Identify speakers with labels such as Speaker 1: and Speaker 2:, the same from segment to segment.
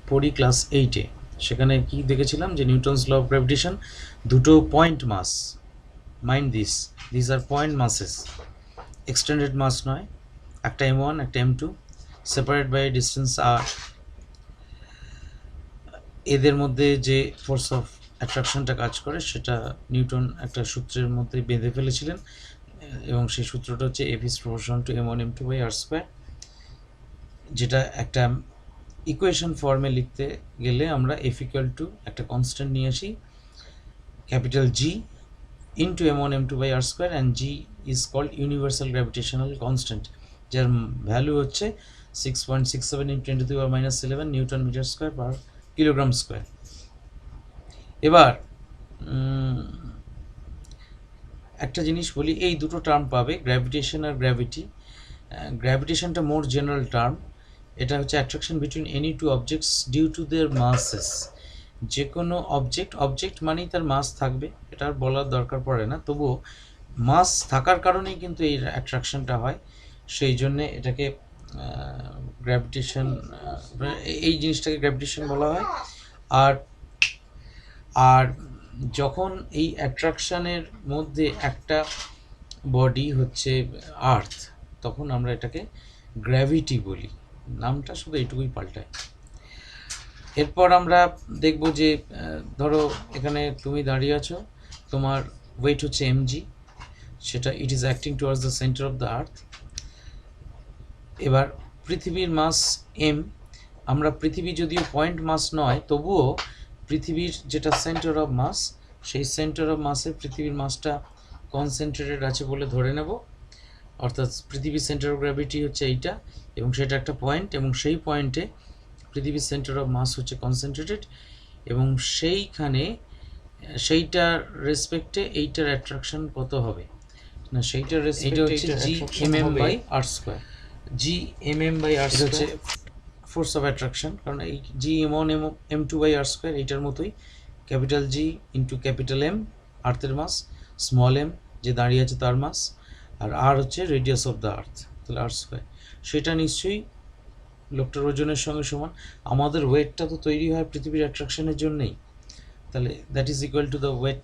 Speaker 1: পড়ি ক্লাস 8-এ, সেখানে কি দেখেছিলাম যে নিউটনস ল অফ গ্র্যাভিটেশন, দুটো point mass, mind this are point masses, extended mass নয়, একটা m1 একটা m2, separate by distance r। এদের মধ্যে যে ফোর্স অফ অ্যাট্রাকশনটা কাজ করে সেটা নিউটন একটা সূত্রের মধ্যে বেঁধে ফেলেছিলেন, এবং সেই সূত্রটা হচ্ছে F is proportional to m1 m2 by r square, যেটা একটা ইকুয়েশন ফর্মে লিখতে গেলে আমরা F ইকুয়াল টু একটা কনস্ট্যান্ট নিয়ে আসি, capital G into m1 m2 by r square, and G is called universal gravitational constant, যার ভ্যালু হচ্ছে 6.67 × 10⁻⁻11 newton metre square per kilogram square. এবার একটা জিনিস বলি, এই দুটো টার্ম পাবে, গ্র্যাভিটেশন আর গ্র্যাভিটি। গ্র্যাভিটেশনটা মোর জেনারেল টার্ম, এটা হচ্ছে attraction between any two objects due to their masses. যে কোনো অবজেক্ট মানেই তার মাস থাকবে, এটা আর বলার দরকার পড়ে না, তবুও মাস থাকার কারণেই কিন্তু এই অ্যাট্রাকশনটা হয়, সেই জন্যে এটাকে গ্র্যাভিটেশন, এই জিনিসটাকে গ্র্যাভিটেশন বলা হয়। আর যখন এই অ্যাট্রাকশানের মধ্যে একটা বডি হচ্ছে আর্থ, তখন আমরা এটাকে গ্র্যাভিটি বলি, নামটা শুধু এইটুকুই পাল্টায়। এরপর আমরা দেখব যে ধরো এখানে তুমি দাঁড়িয়ে আছো, তোমার ওয়েট হচ্ছে mg, সেটা it is acting towards the centre of the আর্থ। এবার পৃথিবীর মাস m, আমরা পৃথিবী যদিও পয়েন্ট মাস নয়, তবুও পৃথিবীর যেটা সেন্টার অফ মাস, সেই সেন্টার অফ মাসে পৃথিবীর মাসটা কনসেন্ট্রেটেড আছে বলে ধরে নেব, অর্থাৎ পৃথিবীর সেন্টার অফ গ্র্যাভিটি হচ্ছে এইটা, এবং সেটা একটা পয়েন্ট, এবং সেই পয়েন্টে পৃথিবীর সেন্টার অফ মাস হচ্ছে কনসেন্ট্রেটেড, এবং সেইটার রেসপেক্টে এইটার অ্যাট্রাকশন কত হবে না, সেইটার রেসপেক্টে হচ্ছে g/r স্কোয়ার। g/r হচ্ছে ফোর্স অফ অ্যাট্রাকশন, কারণ এই g m1 m2/r স্কোয়ার এইটার মতোই, capital G into capital M আর্থের মাস, স্মল m যে দাঁড়িয়ে আছে তার মাস, আর r হচ্ছে রেডিয়াস অফ দ্য আর্থ, তাহলে r স্কোয়ার। সেটা নিশ্চয়ই লোকটার ওজনের সঙ্গে সমান। আমাদের ওয়েটটা তো তৈরি হয় পৃথিবীর অ্যাট্রাকশনের জন্যেই, তাহলে that is equal to the weight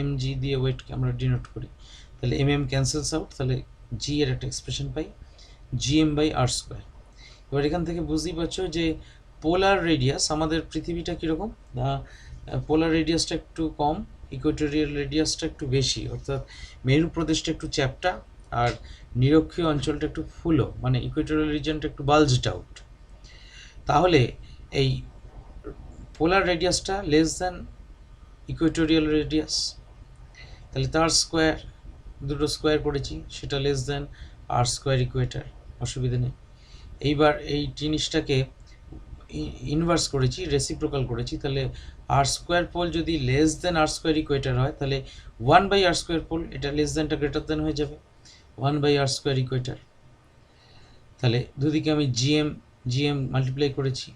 Speaker 1: mg দিয়ে ওয়েটকে আমরা ডিনোট করি, তাহলে ক্যান্সেলস আউট, তাহলে g এর একটা এক্সপ্রেশন পাই gm/r স্কোয়ার। এবার এখান থেকে বুঝতেই পারছো যে পোলার রেডিয়াস, আমাদের পৃথিবীটা কীরকম, পোলার রেডিয়াসটা একটু কম, ইকুয়েটোরিয়াল রেডিয়াসটা একটু বেশি, অর্থাৎ মেরু প্রদেশটা একটু চ্যাপ্টা, আর নিরক্ষীয় অঞ্চলটা একটু ফুলো, মানে ইকুয়েটোরিয়াল রিজনটা একটু বালজড আউট। তাহলে এই পোলার রেডিয়াসটা লেস দ্যান ইকুয়েটোরিয়াল রেডিয়াস, তাহলে তার স্কোয়ার, দুটো স্কোয়ার করেছি, সেটা লেস দ্যান আর স্কোয়ার ইকুয়েটার, অসুবিধা নেই। এইবার এই জিনিসটাকে ইনভার্স করেছি, রেসিপ্রোকাল করেছি, তাহলে আর স্কোয়ার পোল যদি লেস দেন আর স্কোয়ার ইকুয়েটার হয়, তাহলে 1/r স্কোয়ার পোল, এটা লেস দেনটা গ্রেটার দেন হয়ে যাবে 1/r স্কোয়ার ইকুয়েটার। তাহলে দুদিকে আমি জিএম মাল্টিপ্লাই করেছি,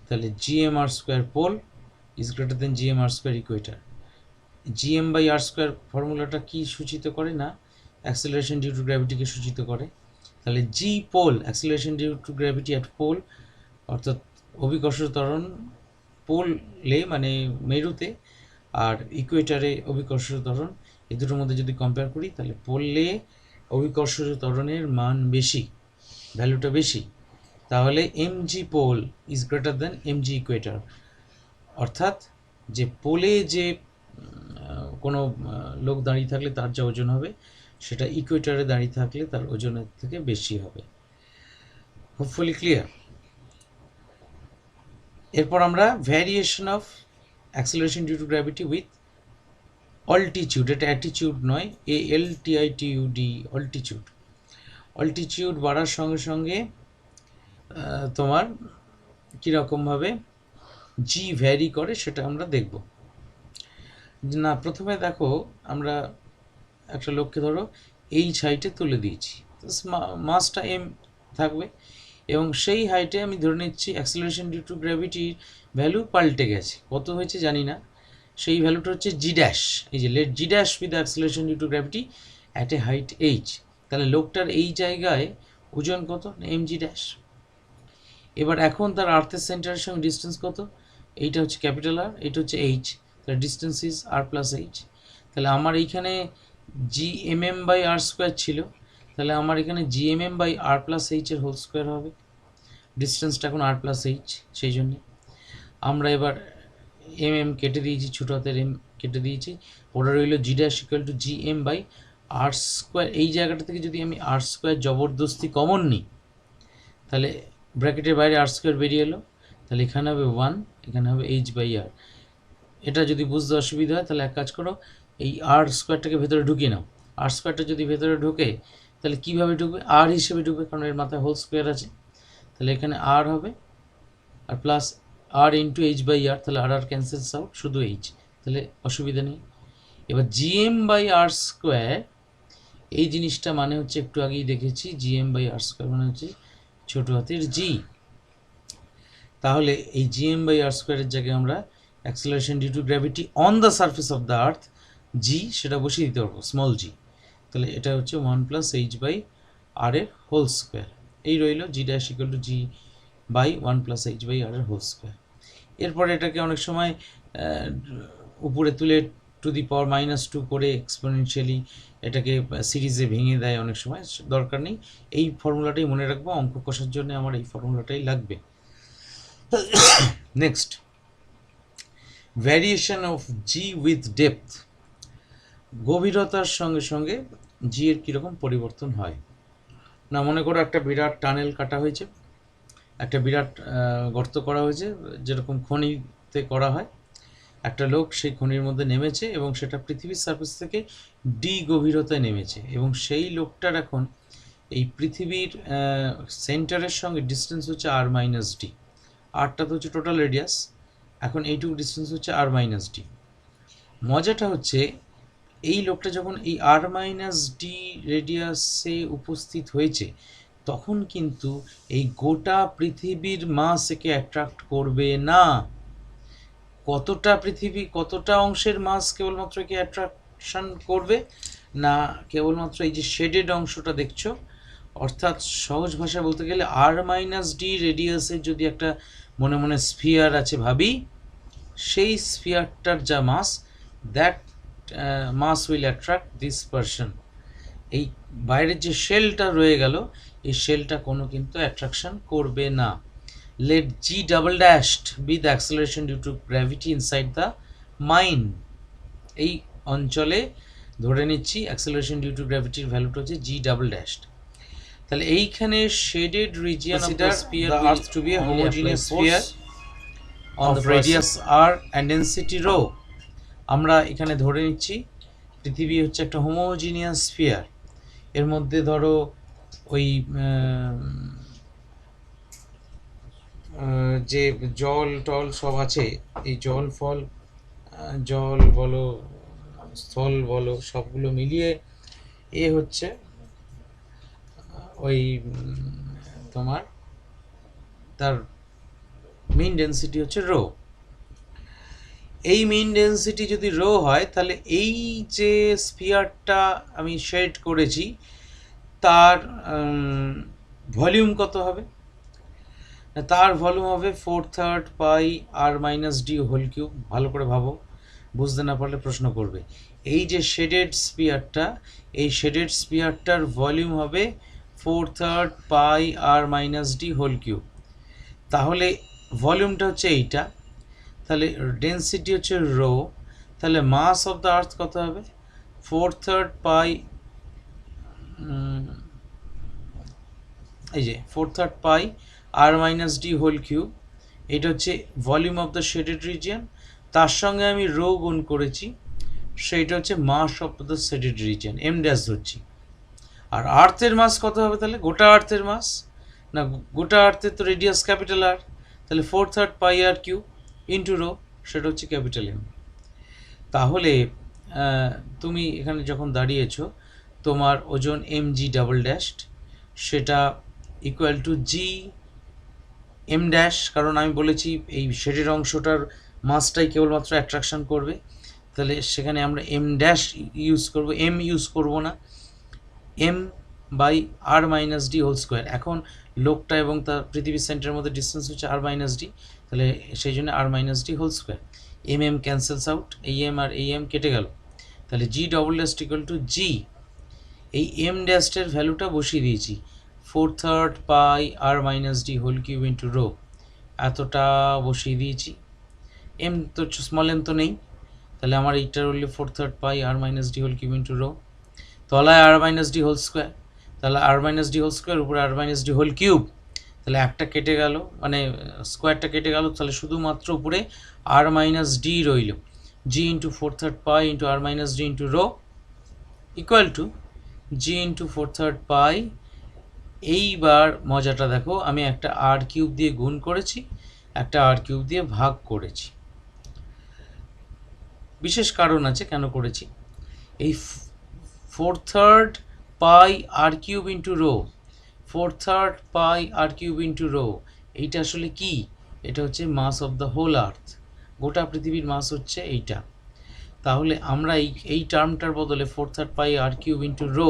Speaker 1: তাহলে gmr square pole is greater than gmr square equator. gm/r square ফর্মুলাটা কি সূচিত করে না, অ্যাক্সেলারেশন ডিউ টু গ্র্যাভিটিকে সূচিত করে। তাহলে G pole, acceleration due to gravity at pole, অর্থাৎ অভিকর্ষ ত্বরণ পোলে মানে মেরুতে, আর ইকুয়েটারে অভিকর্ষ ত্বরণ, এই দুটোর মধ্যে যদি কম্পেয়ার করি, তাহলে পোলে অভিকর্ষ ত্বরণের মান বেশি, ভ্যালুটা বেশি, তাহলে mg pole is greater than mg equator, অর্থাৎ যে পোলে যে কোনো লোক দাঁড়িয়ে থাকলে তার যা ওজন হবে, সেটা ইকুয়েটারে দাঁড়িয়ে থাকলে তার ওজনের থেকে বেশি হবে। Hopefully clear. এরপর আমরা variation of acceleration due to gravity with altitude, এটা অ্যাটিটিউড নয়, ALTITUD, অল্টিটিউড বাড়ার সঙ্গে সঙ্গে তোমার কীরকমভাবে জি ভ্যারি করে সেটা আমরা দেখব না। প্রথমে দেখো, আমরা একটা লোককে ধরো এই হাইটে তুলে দিয়েছি, মাসটা m থাকবে, এবং সেই হাইটে আমি ধরে নিচ্ছি অ্যাক্সেলারেশন ডিউ টু গ্র্যাভিটির ভ্যালু পাল্টে গেছে, কত হয়েছে জানি না, সেই ভ্যালুটা হচ্ছে g ড্যাশ, এই যে let g dash with acceleration due to gravity at a height h, তাহলে লোকটার এই জায়গায় ওজন কত, mg ড্যাশ। এবার এখন তার আর্থের সেন্টারের সঙ্গে ডিস্টেন্স কত, এইটা হচ্ছে ক্যাপিটাল আর, এটা হচ্ছে এইচ, তাহলে distance is R plus H. তাহলে আমার এইখানে g/r² ছিল, তাহলে আমার এখানে g/r+h হোল স্কোয়ার হবে। ডিস্টেন্সটা এখন আর প্লাস এইচ, সেই জন্যে আমরা এবার কেটে দিয়েছি, ছোটো হাতের এম কেটে দিয়েছি, ওটা রইল g'=g/m/r²। এই জায়গাটা থেকে যদি আমি r² জবরদস্তি কমন নিই, তাহলে ব্র্যাকেটের বাইরে r² বেরিয়ে এলো, তাহলে এখানে হবে 1, এখানে হবে h/r। এটা যদি বুঝতে অসুবিধা হয় তাহলে এক কাজ করো, এই r² ভেতরে ঢুকিয়ে নাও। r² যদি ভেতরে ঢোকে তাহলে কীভাবে ঢুকবে, r হিসেবে ঢুকবে, কারণ এর মাথায় হোল স্কোয়ার আছে। তাহলে এখানে r হবে আর প্লাস r ইন্টু h/r, তাহলে আর ক্যান্সেলস আউট, শুধু h, তাহলে অসুবিধা নেই। এবার gm/r², এই জিনিসটা মানে হচ্ছে একটু আগেই দেখেছি, gm/r² মানে হচ্ছে ছোটো হাতের g। তাহলে এই gm/r² এর জায়গায় আমরা acceleration due to gravity on the surface of the earth g সেটা বসিয়ে দিতে পারবো, স্মল g। তাহলে এটা হচ্ছে 1 + h/r এর হোল স্কোয়ার, এই রইল g'=g/1 + h/r এর হোল স্কোয়ার। এরপর এটাকে অনেক সময় উপরে তুলে টু দি পাওয়ার -2 করে এক্সপোনেনশিয়ালি এটাকে সিরিজে ভেঙে দেয় অনেক সময়, দরকার নেই। এই ফর্মুলাটাই মনে রাখবো, অঙ্ক কষার জন্য আমার এই ফর্মুলাটাই লাগবে। Next, variation of G with depth. গভীরতার সঙ্গে সঙ্গে জি এর কীরকম পরিবর্তন হয় না, মনে করো একটা বিরাট টানেল কাটা হয়েছে, একটা বিরাট গর্ত করা হয়েছে, যেরকম খনিতে করা হয়। একটা লোক সেই খনির মধ্যে নেমেছে এবং সেটা পৃথিবীর সারফেস থেকে ডি গভীরতায় নেমেছে, এবং সেই লোকটার এখন এই পৃথিবীর সেন্টারের সঙ্গে ডিস্টেন্স হচ্ছে r-d। আরটা তো হচ্ছে টোটাল রেডিয়াস, এখন এইটুকু ডিস্টেন্স হচ্ছে r-d। মজাটা হচ্ছে এই লোকটা যখন এই r-d রেডিয়াসে উপস্থিত হয়েছে, তখন কিন্তু এই গোটা পৃথিবীর মাস একে অ্যাট্রাক্ট করবে না। কতটা অংশের মাস কেবলমাত্র একে অ্যাট্রাকশন করবে না, কেবলমাত্র এই যে শেডেড অংশটা দেখছো, অর্থাৎ সহজ ভাষায় বলতে গেলে r-d রেডিয়াসের যদি একটা মনে মনে স্ফিয়ার আছে ভাবি, সেই স্ফিয়ারটার যা mass, that mass will attract this person. এই বাইরের যে শেলটা রয়ে গেল, এই শেলটা কোনো কিন্তু অ্যাট্রাকশন করবে না। Let g' be the acceleration due to gravity inside the mine। এই অঞ্চলে ধরে নিচ্ছি অ্যাক্সেলারেশন ডিউ টু গ্র্যাভিটির ভ্যালুটা হচ্ছে g'। তাহলে এইখানে shaded region of the sphere the earth to be a homogeneous sphere of radius r and density rho। আমরা এখানে ধরে নিচ্ছি পৃথিবী হচ্ছে একটা হোমোজিনিয়াস স্ফিয়ার, এর মধ্যে ধরো ওই যে জল টল সব আছে, এই জল বলো স্থল বলো সবগুলো মিলিয়ে এ হচ্ছে ওই তোমার তার মেইন ডেন্সিটি হচ্ছে রো। এই মেইন ডেন্সিটি যদি রো হয়, তাহলে এই যে স্ফিয়ারটা আমি শেড করেছি তার ভলিউম কত হবে, তার ভলিউম হবে 4/3 পাই r-d হোল কিউব। ভালো করে ভাবো, বুঝতে না পারলে প্রশ্ন করবে। এই যে শেডেড স্ফিয়ারটা, এই শেডেড স্ফিয়ারটার ভলিউম হবে 4/3 পাই r-d হোল কিউব। তাহলে ভলিউমটা হচ্ছে এইটা, তাহলে ডেন্সিটি হচ্ছে রো, তাহলে মাস অফ দ্য আর্থ কত হবে 4/3 পাই, এই যে 4/3 পাই r-d হোল কিউব। এটা হচ্ছে volume of the shaded region, তার সঙ্গে আমি রো গুণ করেছি, সেইটা হচ্ছে mass of the shaded region, m' ধরছি। আর আর্থের মাস কত হবে, তাহলে গোটা আর্থের মাস, না গোটা আর্থের তো রেডিয়াস ক্যাপিটাল আর, তাহলে 4/3 পাই r কিউব ইন্টু রো, সেটা হচ্ছে ক্যাপিটাল M। তাহলে তুমি এখানে যখন দাঁড়িয়েছো, তোমার ওজন mg', সেটা ইকুয়াল টু g(m'), কারণ আমি বলেছি এই শেডের অংশটার মাসটাই কেবলমাত্র অ্যাট্রাকশন করবে, তাহলে সেখানে আমরা m' ইউজ করব, m ইউজ করব না, m by R minus D whole square. এখন লোকটা এবং তার পৃথিবীর সেন্টারের মধ্যে ডিস্টেন্স হচ্ছে আর মাইনাস ডি, তাহলে সেই জন্য R minus D whole square. M cancels out, এই এম আর এই এম কেটে গেল, তাহলে G double dash equal to G, এই এম ড্যাশের ভ্যালুটা বসিয়ে দিয়েছি 4/3 pi R minus D whole cube into rho, এতটা বসিয়ে দিয়েছি। এম তো স্মল এম তো নেই, তাহলে আমার এইটার হলে 4/3 pi R minus D whole cube into rho, তলায় R minus D whole square, তাহলে R minus D whole square উপরে R minus D whole cube, তাহলে একটা কেটে গেল মানে স্কোয়ারটা কেটে গেল, তাহলে শুধুমাত্র উপরে আর মাইনাস ডি রইল, G into 4/3 pi into R minus D into rho equal to G into 4/3 pi. এইবার মজাটা দেখো, আমি একটা আর কিউব দিয়ে গুণ করেছি, একটা আর কিউব দিয়ে ভাগ করেছি। বিশেষ কারণ আছে কেন করেছি। এই 4/3 পাই আর কিউব ইন্টু রো, 4/3 পাই আর কিউব ইন্টু রো, এইটা আসলে কি? এটা হচ্ছে মাস অফ দ্য হোল আর্থ, গোটা পৃথিবীর মাস হচ্ছে এইটা। তাহলে আমরা এই টার্মটার বদলে 4/3 পাই আর কিউব ইন্টু রো,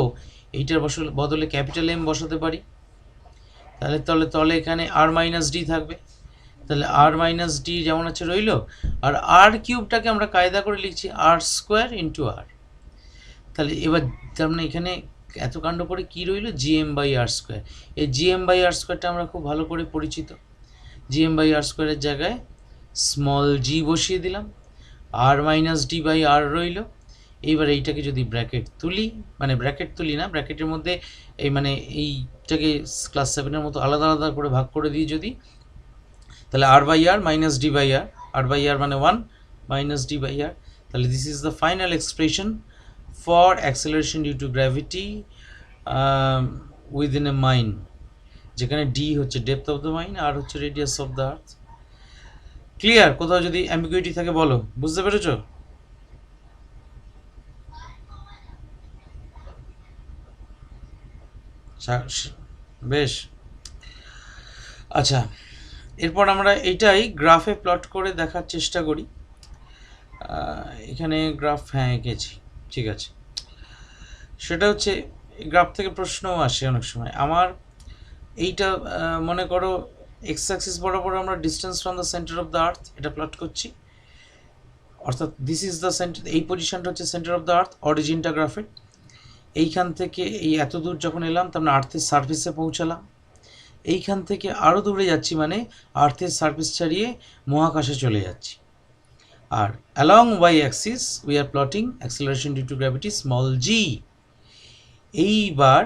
Speaker 1: এইটার বদলে ক্যাপিটাল এম বসাতে পারি, তাহলে তলে এখানে আর মাইনাস ডি থাকবে, তাহলে আর মাইনাস ডি যেমন আছে রইল, আর আর কিউবটাকে আমরা কায়দা করে লিখছি আর স্কোয়ার ইন্টু আর। তাহলে এবার তার মানে এখানে এত কাণ্ড করে কি রইল, জিএম বাই আর স্কোয়ার। এই জিএম বাই আর স্কোয়ারটা আমরা খুব ভালো করে পরিচিত, জিএম বাই আর স্কোয়ারের জায়গায় স্মল জি বসিয়ে দিলাম, আর মাইনাস ডি বাই আর রইল। এইবার এইটাকে যদি ব্র্যাকেট তুলি, মানে ব্র্যাকেট তুলি না, ব্র্যাকেটের মধ্যে এই মানে এইটাকে ক্লাস 7-এর মতো আলাদা আলাদা করে ভাগ করে দিই যদি, তাহলে R by R minus D by R, R by R মানে 1 মাইনাস ডি বাই আর, তাহলে this is the final expression for acceleration due to gravity within a mine, যেখানে ডি হচ্ছে depth of the mine, R হচ্ছে radius of the earth. Clear? কোথাও যদি ambiguity থাকে বলো, বুঝতে পেরেছো? বেশ, আচ্ছা, এরপর আমরা এইটাই গ্রাফে প্লট করে দেখার চেষ্টা করি। এখানে গ্রাফ হ্যাঁ এঁকেছি, ঠিক আছে। সেটা হচ্ছে গ্রাফ থেকে প্রশ্নও আসে অনেক সময়। আমার এইটা মনে করো এক্স অ্যাক্সিস বরাবর আমরা distance from the centre of the আর্থ এটা প্লট করছি, অর্থাৎ দিস ইজ দ্য সেন্টার, এই পজিশনটা হচ্ছে সেন্টার অফ দ্য আর্থ, অরিজিনটা গ্রাফের। এইখান থেকে এই এত দূর যখন এলাম তার মানে আর্থের সার্ফেসে পৌঁছালাম, এইখান থেকে আরও দূরে যাচ্ছি মানে আর্থের সার্ফেস ছাড়িয়ে মহাকাশে চলে যাচ্ছি। আর along Y axis we are plotting acceleration due to gravity small G. এইবার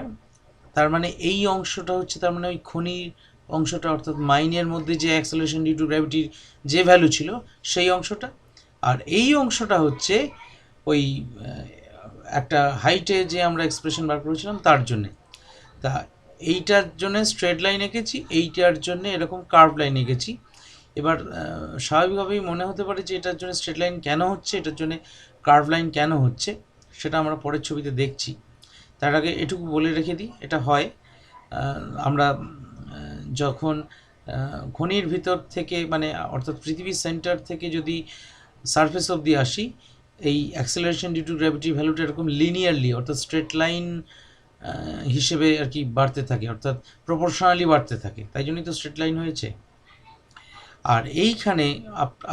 Speaker 1: তার মানে এই অংশটা হচ্ছে তার মানে ওই খনির অংশটা, অর্থাৎ মাইনের মধ্যে যে অ্যাক্সেলারেশন ডিউ টু গ্র্যাভিটির যে ভ্যালু ছিল সেই অংশটা, আর এই অংশটা হচ্ছে ওই একটা হাইটে যে আমরা এক্সপ্রেশন বার করেছিলাম তার জন্যে। তা এইটার জন্য স্ট্রেট লাইন এঁকেছি, এইটার জন্য এরকম কার্ভ লাইন এঁকেছি। এবার স্বাভাবিকভাবেই মনে হতে পারে যে এটার জন্য স্ট্রেট লাইন কেন হচ্ছে, এটার জন্য কার্ভ লাইন কেন হচ্ছে, সেটা আমরা পরের ছবিতে দেখছি। তার আগে এটুকু বলে রেখে দিই, এটা হয় আমরা যখন খনির ভিতর থেকে মানে অর্থাৎ পৃথিবীর সেন্টার থেকে যদি সারফেস অবধি আসি, এই অ্যাক্সেলারেশন ডিউ টু গ্র্যাভিটি ভ্যালুটা এরকম লিনিয়ারলি অর্থাৎ স্ট্রেট লাইন হিসেবে আর কি বাড়তে থাকে, অর্থাৎ প্রপোর্শনালি বাড়তে থাকে, তাই জন্যই তো স্ট্রেট লাইন হয়েছে। আর এইখানে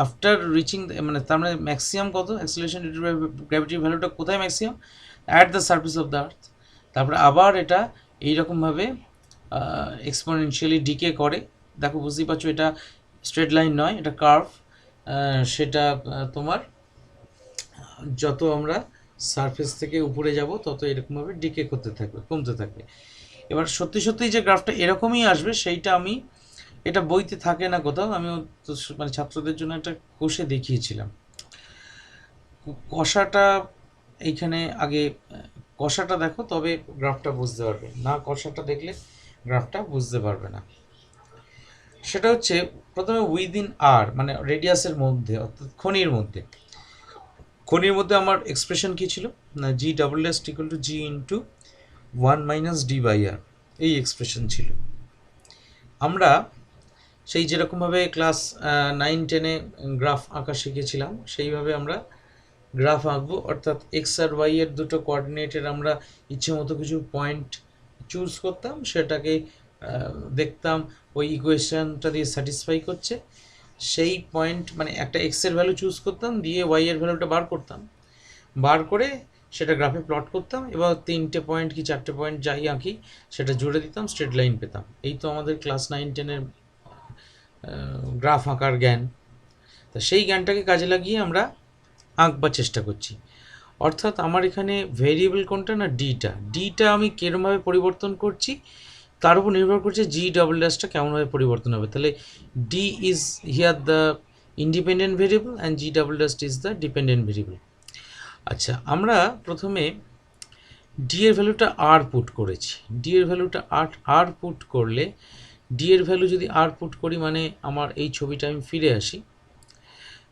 Speaker 1: আফটার রিচিং মানে তার মানে ম্যাক্সিমাম কত অ্যাক্সেলারেশন ডিউ টু গ্র্যাভিটির ভ্যালুটা কোথায় maximum, at the surface of the আর্থ। তারপরে আবার এটা এইরকমভাবে এক্সপোনেনশিয়ালি ডিকে করে, দেখো বুঝতেই পারছো এটা স্ট্রেট লাইন নয়, এটা কার্ভ। সেটা তোমার যত আমরা সারফেস থেকে উপরে যাব তত এরকমভাবে ডিকে করতে থাকবে, কমতে থাকবে। এবার সত্যি সত্যিই যে গ্রাফটা এরকমই আসবে সেইটা আমি, এটা বইতে থাকে না কোথাও, আমিও তো মানে ছাত্রদের জন্য একটা কষে দেখিয়েছিলাম। কষাটা এইখানে আগে কষাটা দেখো তবে গ্রাফটা বুঝতে পারবে, না কষাটা দেখলে গ্রাফটা বুঝতে পারবে না। সেটা হচ্ছে প্রথমে উইদিন আর মানে রেডিয়াসের মধ্যে, অর্থাৎ খনির মধ্যে। খনির মধ্যে আমার এক্সপ্রেশন কী ছিল না, G double dash equal to G into 1 minus D by R, এই এক্সপ্রেশন ছিল। আমরা সেই যেরকমভাবে ক্লাস 9-10-এ গ্রাফ আঁকা শিখেছিলাম সেইভাবে আমরা গ্রাফ আঁকবো, অর্থাৎ এক্স আর ওয়াই এর দুটো কোঅর্ডিনেটের আমরা ইচ্ছে মতো কিছু পয়েন্ট চুজ করতাম, সেটাকে দেখতাম ওই ইকুয়েশনটা দিয়ে স্যাটিসফাই করছে, সেই পয়েন্ট মানে একটা এক্সের ভ্যালু চুজ করতাম, দিয়ে ওয়াই এর ভ্যালুটা বার করতাম, বার করে সেটা গ্রাফে প্লট করতাম, এবার 3টে পয়েন্ট কি 4টে পয়েন্ট যাই আঁকি সেটা জুড়ে দিতাম, স্ট্রেট লাইন পেতাম। এই তো আমাদের ক্লাস 9-10-এর গ্রাফ আঁকার জ্ঞান। তা সেই জ্ঞানটাকে কাজে লাগিয়ে আমরা আঁকবার চেষ্টা করছি। অর্থাৎ আমার এখানে ভেরিয়েবল কোনটা না ডিটা আমি কিরমভাবে পরিবর্তন করছি তার উপর নির্ভর করছে জি ডাবল ড্যাশটা কেমনভাবে পরিবর্তন হবে। তাহলে D is here the independent variable and G double dash is the dependent variable. আচ্ছা, আমরা প্রথমে ডি এর ভ্যালুটা আর পুট করেছি। ডি এর ভ্যালুটা আর পুট করলে, ডি এর ভ্যালু যদি আর পুট করি মানে আমার এই ছবিটা আমি ফিরে আসি,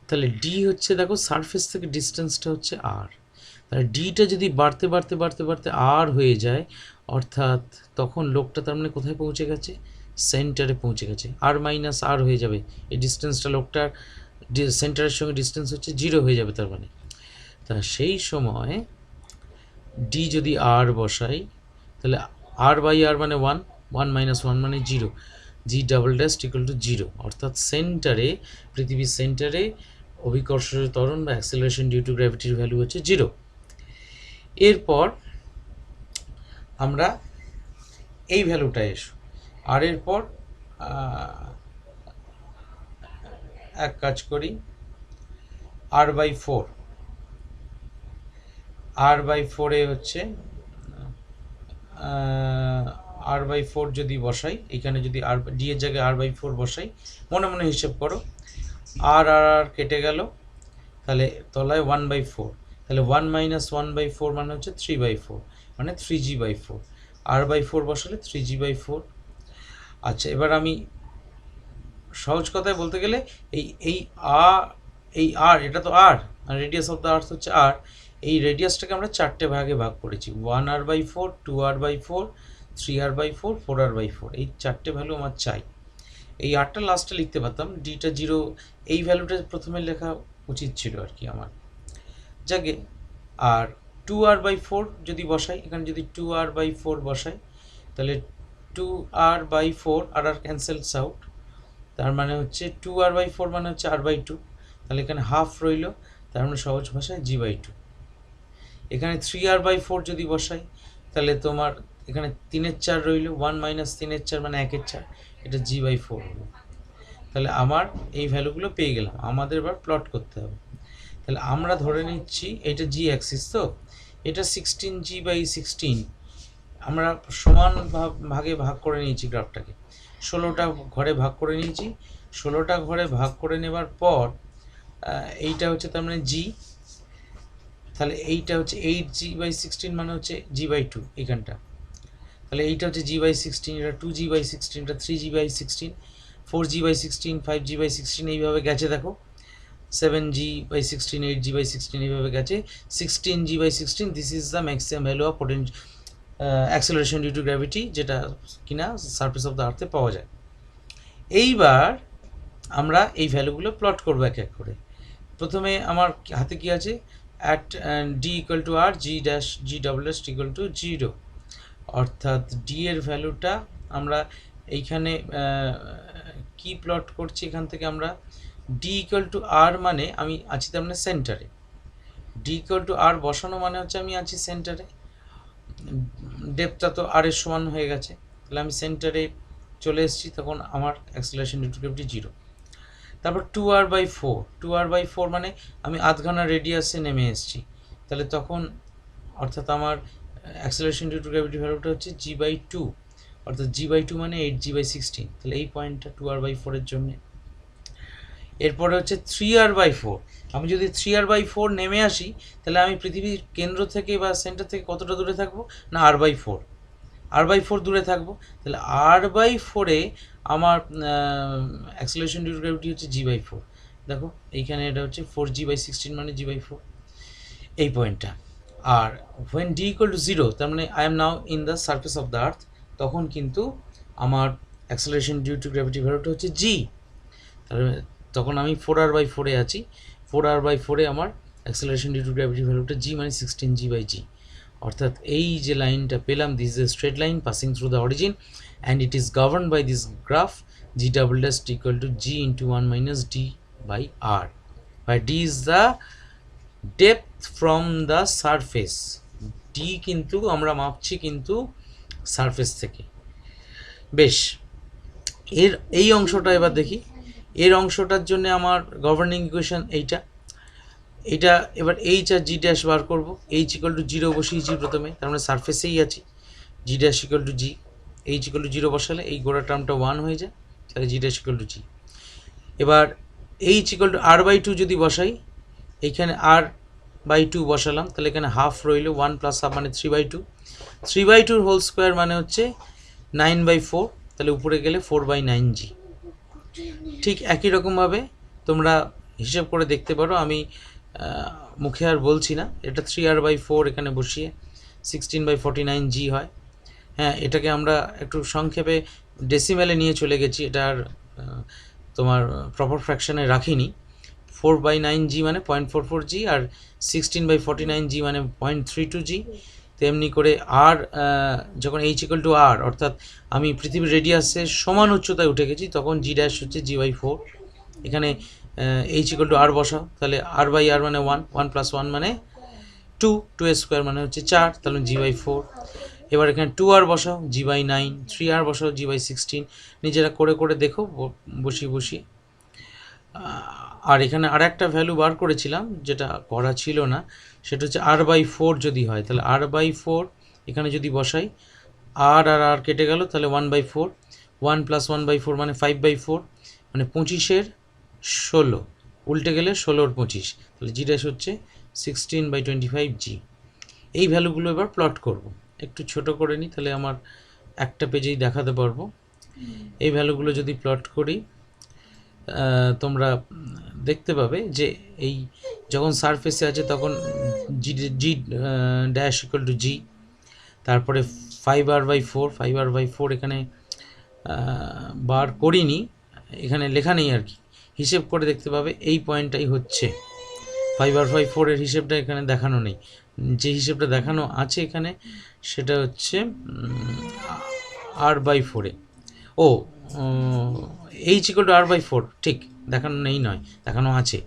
Speaker 1: তাহলে ডি হচ্ছে, দেখো সারফেস থেকে ডিস্টেন্সটা হচ্ছে আর, তাহলে ডিটা যদি বাড়তে বাড়তে বাড়তে বাড়তে আর হয়ে যায়, অর্থাৎ তখন লোকটা তার মানে কোথায় পৌঁছে গেছে, সেন্টারে পৌঁছে গেছে। আর মাইনাস আর হয়ে যাবে, এই ডিস্টেন্সটা লোকটার সেন্টারের সঙ্গে ডিস্টেন্স হচ্ছে 0 হয়ে যাবে তার মানে। তা সেই সময় ডি যদি আর বসাই, তাহলে আর বাই আর মানে 1, 1 মাইনাস 1 মানে 0, জি ডাবল ড্যাশ ইকুয়াল টু 0, অর্থাৎ সেন্টারে, পৃথিবীর সেন্টারে অভিকর্ষজ ত্বরণ বা অ্যাক্সেলারেশন ডিউ টু গ্র্যাভিটির ভ্যালু হচ্ছে 0। এরপর আমরা এই ভ্যালুটা এসো, আর এরপর এক কাজ করি, আর বাই 4, আর বাই 4-এ হচ্ছে আর বাই 4 যদি বসাই, এখানে যদি আর ডি এর জায়গায় আর বাই 4 বসাই, মনে মনে হিসেব করো, আর আর আর কেটে গেল, তাহলে তলায় 1/4, তাহলে 1 মাইনাস 1/4 মানে হচ্ছে 3/4, মানে 3g/4, r/4 বসালে 3g/4। আচ্ছা, এবার আমি সহজ কথায় বলতে গেলে এই আর এটা তো আর, রেডিয়াস অফ দ্য আর্থ হচ্ছে আর, এই রেডিয়াসটাকে আমরা 4টে ভাগে ভাগ করেছি, 1r/4, 2r/4, 3r/4, 4r/4, এই 4টে ভ্যালু আমার চাই। এই আরটা লাস্টে লিখতে পারতাম, ডিটা 0, এই ভ্যালুটা প্রথমে লেখা উচিত ছিল আর কি আমার, যাকে। আর 2r/4 যদি বসাই, এখানে যদি 2r/4 বসাই, তাহলে 2r/4 আর আর ক্যান্সেলস আউট, তার মানে হচ্ছে 2r/4 মানে হচ্ছে r/2, তাহলে এখানে হাফ রইল, তার মানে সহজ ভাষায় g/2। এখানে 3r/4 যদি বসাই, তাহলে তোমার এখানে 3/4 রইল, 1 মাইনাস 3/4 মানে 1/4, এটা g/4 হলো। তাহলে আমার এই ভ্যালুগুলো পেয়ে গেলাম, আমাদের এবার প্লট করতে হবে। তাহলে আমরা ধরে নিচ্ছি এটা জি অ্যাক্সিস, তো এটা 16g/16, আমরা সমান ভাগে ভাগ করে নিয়েছি গ্রাফটাকে, 16টা ঘরে ভাগ করে নিয়েছি। 16টা ঘরে ভাগ করে নেবার পর এইটা হচ্ছে তার মানে জি, তাহলে এইটা হচ্ছে 8g/16 মানে হচ্ছে g/2 এখানটা, তাহলে এইটা হচ্ছে g/16, এটা 2g/16, এটা 3g/16, 4g/16, 5g/16 এইভাবে গেছে, দেখো 7g/16, 8g/16 এইভাবে গেছে, 16g/16, this is the maximum value of acceleration due to gravity, যেটা কিনা সারফেস অফ দ্য আর্থে পাওয়া যায়। এইবার আমরা এই ভ্যালুগুলো প্লট করবো এক এক করে। প্রথমে আমার হাতে কি আছে, at D equal to R, G double S equal to 0, অর্থাৎ ডি এর ভ্যালুটা আমরা এইখানে কি প্লট করছি, এখান থেকে আমরা ডি ইকুয়াল টু আর মানে আমি আছি তার মানে সেন্টারে, ডি ইকুয়াল টু আর বসানো মানে হচ্ছে আমি আছি সেন্টারে, ডেপথটা তো আর এর সমান হয়ে গেছে, তাহলে আমি সেন্টারে চলে এসেছি, তখন আমার অ্যাক্সেলারেশন ডিউ টু গ্র্যাভিটি 0। তারপর 2r/4, 2r/4 মানে আমি আধখানা রেডিয়াসে নেমে এসেছি, তাহলে তখন অর্থাৎ আমার অ্যাক্সেলারেশন ডিউ টু গ্র্যাভিটি ভ্যালুটা হচ্ছে g/2, অর্থাৎ g/2 মানে 8g/16, তাহলে এই পয়েন্টটা 2r/4 এর জন্যে। এরপরে হচ্ছে 3r/4, আমি যদি 3r/4 নেমে আসি, তাহলে আমি পৃথিবীর কেন্দ্র থেকে বা সেন্টার থেকে কতটা দূরে থাকবো না r/4 দূরে থাকবো, তাহলে r/4-এ আমার অ্যাক্সেলারেশন ডিউ টু গ্র্যাভিটি হচ্ছে g/4, দেখো এইখানে এটা হচ্ছে 4g/16 মানে g/4, এই পয়েন্টটা। আর when d equal to 0, তার মানে I am now in the surface of the আর্থ, তখন কিন্তু আমার অ্যাক্সেলারেশন ডিউ টু গ্র্যাভিটি ভ্যালুটা হচ্ছে g, তাহলে তখন আমি 4r/4-এ আছি, 4r/4-এ আমার অ্যাক্সেলারেশন ডিউ টু গ্র্যাভিটি ভ্যালুটা g মানে 16g/g, অর্থাৎ এই যে লাইনটা পেলাম, this is a straight line passing through the origin and it is governed by this graph G double dash equal to G into 1 minus D by R, by D is the depth from the surface. D কিন্তু আমরা মাপছি কিন্তু surface থেকে। বেশ, এই অংশটা এবার দেখি। এর অংশটার জন্য আমার গভর্নিং ইকুয়েশন এইটা এবার এইচ আর জি ড্যাশ বার করবো। এইচ ইকুয়াল টু 0 বসিয়েছি প্রথমে, তার মানে সারফেসেই আছি। G dash equal to G, H equal to 0 বসালে এই গোড়া টার্মটা 1 হয়ে যায়, তাহলে G dash equal to G. এবার H equal to R by 2 যদি বসাই, এইখানে আর বাই 2 বসালাম, তাহলে এখানে হাফ রইল, 1 প্লাস হাফ মানে 3/2, 3/2 হোল স্কোয়ার মানে হচ্ছে 9/4, তাহলে উপরে গেলে 4/9 জি। ঠিক একই রকমভাবে তোমরা হিসেব করে দেখতে পারো, আমি মুখে আর বলছি না। এটা 3r/4 এখানে বসিয়ে 16/49 জি হয়। হ্যাঁ, এটাকে আমরা একটু সংক্ষেপে ডেসিমেলে নিয়ে চলে গেছি, এটা আর তোমার প্রপার ফ্র্যাকশানে রাখিনি। 4/9 জি মানে 0.44 জি, আর 16/49 জি মানে 0.32 জি। তেমনি করে আর যখন এইচ ইকুয়াল টু আর, অর্থাৎ আমি পৃথিবীর রেডিয়াসের সমান উচ্চতায় উঠে গেছি, তখন জি ড্যাশ হচ্ছে জি/4। এখানে এইচ ইকুয়াল টু আর বসাও, তাহলে আর বাই আর মানে 1, 1 প্লাস 1 মানে 2, 2 স্কোয়ার মানে হচ্ছে 4, তাহলে জি/4। এবার এখানে 2r বসাও, জি/9, 3r বসাও, জি/16। নিজেরা করে করে দেখো বসিয়ে। আর এখানে আর একটা ভ্যালু বার করেছিলাম যেটা করা ছিল না, সেটা হচ্ছে r/4 যদি হয়, তাহলে r/4 এখানে যদি বসাই, আর কেটে গেল, তাহলে 1/4, 1 প্লাস 1/4 মানে 5/4, মানে 25-এর 16, উল্টে গেলে 16-র 25, তাহলে জি ড্যাশ হচ্ছে 16/25 জি। এই ভ্যালুগুলো এবার প্লট করব, একটু ছোট করে নিই, তাহলে আমার একটা পেজেই দেখাতে পারবো। এই ভ্যালুগুলো যদি প্লট করি, তোমরা দেখতে পাবে যে এই যখন সারফেসে আছে তখন জি ড্যাশ ইকুয়াল টু জি, তারপরে 5r/4 এখানে বার করিনি, এখানে লেখা নেই আর কি, হিসেব করে দেখতে পাবে এই পয়েন্টটাই হচ্ছে 5r/4 এর হিসেবটা এখানে দেখানো নেই। যে হিসেবটা দেখানো আছে এখানে সেটা হচ্ছে r/4 এ। ও, এইচ ইকুয়াল টু r/4, ঠিক, দেখানো নেই নয়, দেখানো আছে।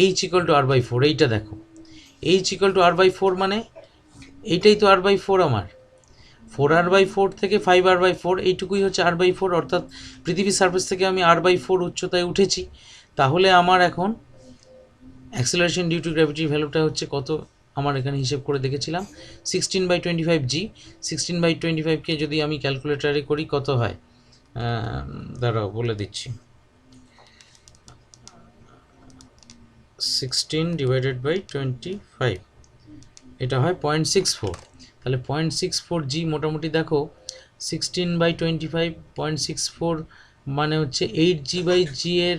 Speaker 1: এইচ ইকুয়াল টু r/4, এইটা দেখো, এইচ ইকুয়াল টু r/4 মানে এইটাই তো r/4 আমার। 4r/4 থেকে 5r/4 এইটুকুই হচ্ছে r/4, অর্থাৎ পৃথিবীর সারফেস থেকে আমি r/4 উচ্চতায় উঠেছি। তাহলে আমার এখন অ্যাক্সেলারেশন ডিউ টু গ্র্যাভিটির ভ্যালুটা হচ্ছে কত, আমার এখানে হিসেব করে দেখেছিলাম 16/25 জি। 16/25কে যদি আমি ক্যালকুলেটারে করি কত হয়, দাঁড়াও বলে দিচ্ছি, 16 ডিভাইডেড বাই 25, এটা হয় 0.64। তাহলে 0.64 জি, মোটামুটি দেখো 16/25 0.64 মানে হচ্ছে 8g/g এর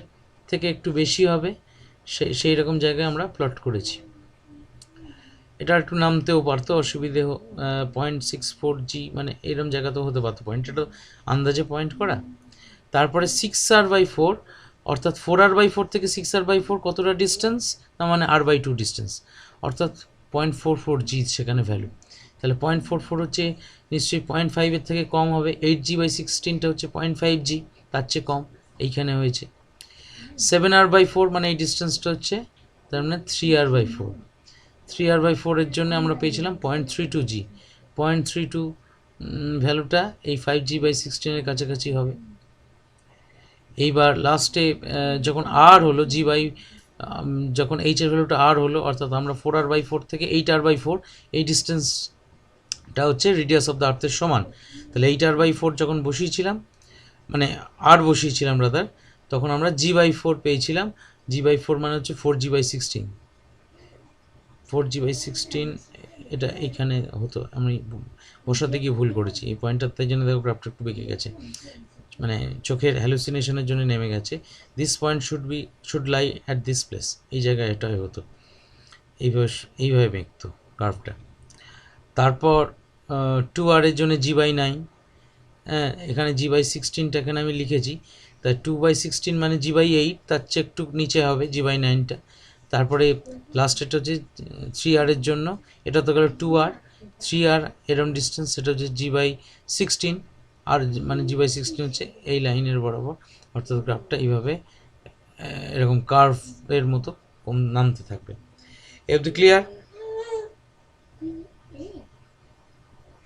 Speaker 1: থেকে একটু বেশি হবে। সেই রকম জায়গায় আমরা প্লট করেছি। এটা একটু নামতেও পারতো, অসুবিধে 0.64 জি মানে এরকম জায়গাতেও হতে পারতো, পয়েন্ট এটা আন্দাজে পয়েন্ট করা। তারপরে 6r/4, অর্থাৎ 4r/4 থেকে 6r/4 কতটা ডিস্টেন্স, না মানে r/2 ডিস্টেন্স, অর্থাৎ 0.44 জি সেখানে ভ্যালু। তাহলে 0.44 হচ্ছে নিশ্চয়ই 0.5 এর থেকে কম হবে। 8g/16টা হচ্ছে 0.5 জি, তার চেয়ে কম এইখানে হয়েছে। 7r/4 মানে এই ডিস্টেন্সটা হচ্ছে, তার মানে 3r/4, 3r/4 এর জন্য আমরা পেয়েছিলাম 0.32 জি। 0.32 ভ্যালুটা এই 5g/16 এর কাছাকাছি হবে। এইবার লাস্টে যখন আর হলো যখন এইচ এর ভ্যালুটা আর হলো, অর্থাৎ আমরা 4r/4 থেকে 8r/4, এই ডিস্টেন্সটা হচ্ছে রেডিয়াস অফ দ্য আর্থের সমান। তাহলে 8r/4 যখন বসিয়েছিলাম, মানে আর বসিয়েছিলাম রাদার, তখন আমরা g/4 পেয়েছিলাম। g/4 মানে হচ্ছে 4g/16, 4g/16 এটা এইখানে হতো, আমি বসাতে গিয়ে ভুল করেছি এই পয়েন্টটার, তাই জন্য দেখো গ্রাফটা একটু বেঁকে গেছে, মানে চোখের হ্যালুসিনেশনের জন্য নেমে গেছে। This point should lie at this place, এই জায়গায় এটাই হতো, এইভাবে বেঁকতো কার্ভটা। তারপর 2r এর জন্য g/9, হ্যাঁ এখানে g/16টা এখানে আমি লিখেছি, তাই 2/16 মানে g/8, তার চেয়ে একটু নিচে হবে g/9টা। তারপরে লাস্টেরটা হচ্ছে 3r এর জন্য, এটা তো গেল 2r, 3r এরম ডিস্টেন্স, সেটা হচ্ছে g/16, আর মানে g/16 হচ্ছে এই লাইনের বরাবর, অর্থাৎ গ্রাফটা এইভাবে এরকম কার্ভের মতো নামতে থাকবে। এ অবধি ক্লিয়ার?